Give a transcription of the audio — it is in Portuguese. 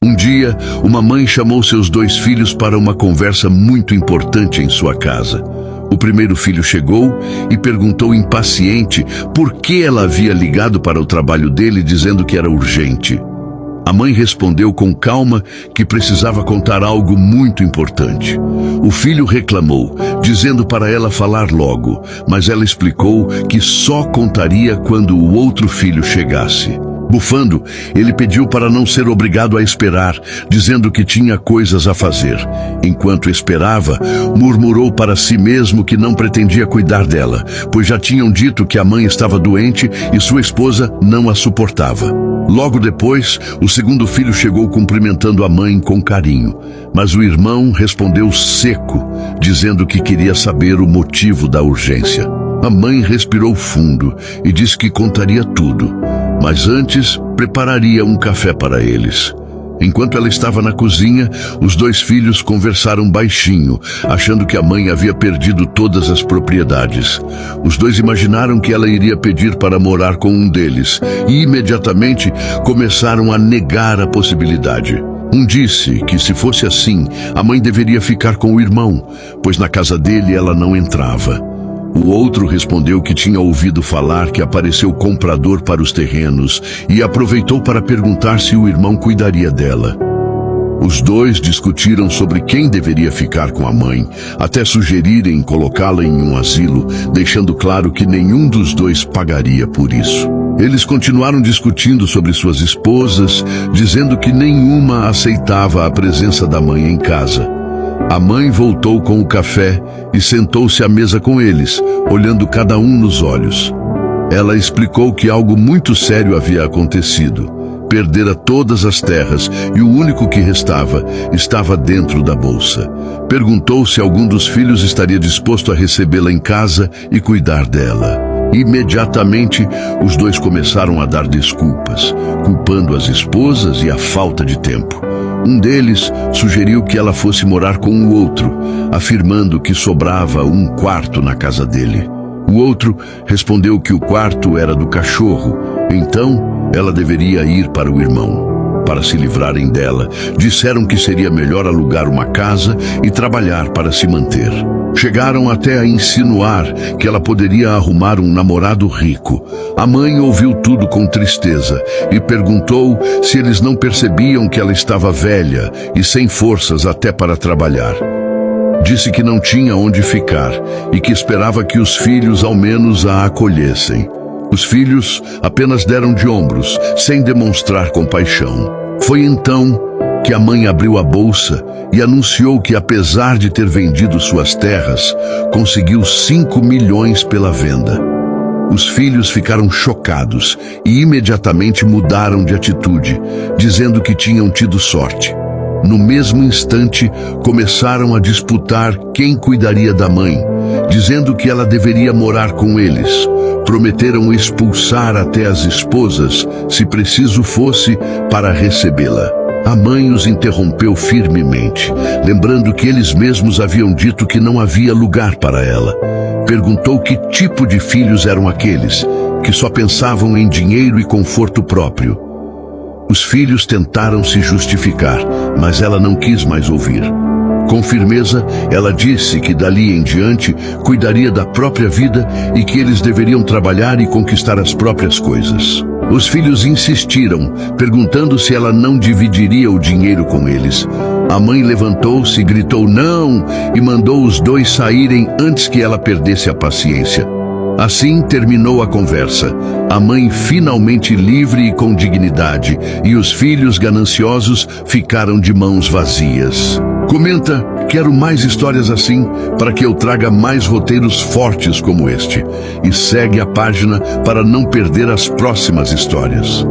Um dia, uma mãe chamou seus 2 filhos para uma conversa muito importante em sua casa. O primeiro filho chegou e perguntou impaciente por que ela havia ligado para o trabalho dele dizendo que era urgente. A mãe respondeu com calma que precisava contar algo muito importante. O filho reclamou, dizendo para ela falar logo, mas ela explicou que só contaria quando o outro filho chegasse. Bufando, ele pediu para não ser obrigado a esperar, dizendo que tinha coisas a fazer. Enquanto esperava, murmurou para si mesmo que não pretendia cuidar dela, pois já tinham dito que a mãe estava doente e sua esposa não a suportava. Logo depois, o segundo filho chegou cumprimentando a mãe com carinho, mas o irmão respondeu seco, dizendo que queria saber o motivo da urgência. A mãe respirou fundo e disse que contaria tudo, mas antes prepararia um café para eles. Enquanto ela estava na cozinha, os 2 filhos conversaram baixinho, achando que a mãe havia perdido todas as propriedades. Os 2 imaginaram que ela iria pedir para morar com um deles e imediatamente começaram a negar a possibilidade. Um disse que, se fosse assim, a mãe deveria ficar com o irmão, pois na casa dele ela não entrava. O outro respondeu que tinha ouvido falar que apareceu comprador para os terrenos e aproveitou para perguntar se o irmão cuidaria dela. Os 2 discutiram sobre quem deveria ficar com a mãe, até sugerirem colocá-la em um asilo, deixando claro que nenhum dos 2 pagaria por isso. Eles continuaram discutindo sobre suas esposas, dizendo que nenhuma aceitava a presença da mãe em casa. A mãe voltou com o café e sentou-se à mesa com eles, olhando cada um nos olhos. Ela explicou que algo muito sério havia acontecido. Perdera todas as terras e o único que restava estava dentro da bolsa. Perguntou se algum dos filhos estaria disposto a recebê-la em casa e cuidar dela. Imediatamente, os 2 começaram a dar desculpas, culpando as esposas e a falta de tempo. Um deles sugeriu que ela fosse morar com o outro, afirmando que sobrava um quarto na casa dele. O outro respondeu que o quarto era do cachorro, então ela deveria ir para o irmão. Para se livrarem dela, disseram que seria melhor alugar uma casa e trabalhar para se manter. Chegaram até a insinuar que ela poderia arrumar um namorado rico. A mãe ouviu tudo com tristeza e perguntou se eles não percebiam que ela estava velha e sem forças até para trabalhar. Disse que não tinha onde ficar e que esperava que os filhos ao menos a acolhessem. Os filhos apenas deram de ombros, sem demonstrar compaixão. Foi então que a mãe abriu a bolsa e anunciou que, apesar de ter vendido suas terras, conseguiu 5 milhões pela venda. Os filhos ficaram chocados e imediatamente mudaram de atitude, dizendo que tinham tido sorte. No mesmo instante, começaram a disputar quem cuidaria da mãe, dizendo que ela deveria morar com eles. Prometeram expulsar até as esposas, se preciso fosse, para recebê-la. A mãe os interrompeu firmemente, lembrando que eles mesmos haviam dito que não havia lugar para ela. Perguntou que tipo de filhos eram aqueles, que só pensavam em dinheiro e conforto próprio. Os filhos tentaram se justificar, mas ela não quis mais ouvir. Com firmeza, ela disse que dali em diante cuidaria da própria vida e que eles deveriam trabalhar e conquistar as próprias coisas. Os filhos insistiram, perguntando se ela não dividiria o dinheiro com eles. A mãe levantou-se, gritou não e mandou os 2 saírem antes que ela perdesse a paciência. Assim terminou a conversa. A mãe finalmente livre e com dignidade, e os filhos gananciosos ficaram de mãos vazias. Comenta, quero mais histórias assim, para que eu traga mais roteiros fortes como este. E segue a página para não perder as próximas histórias.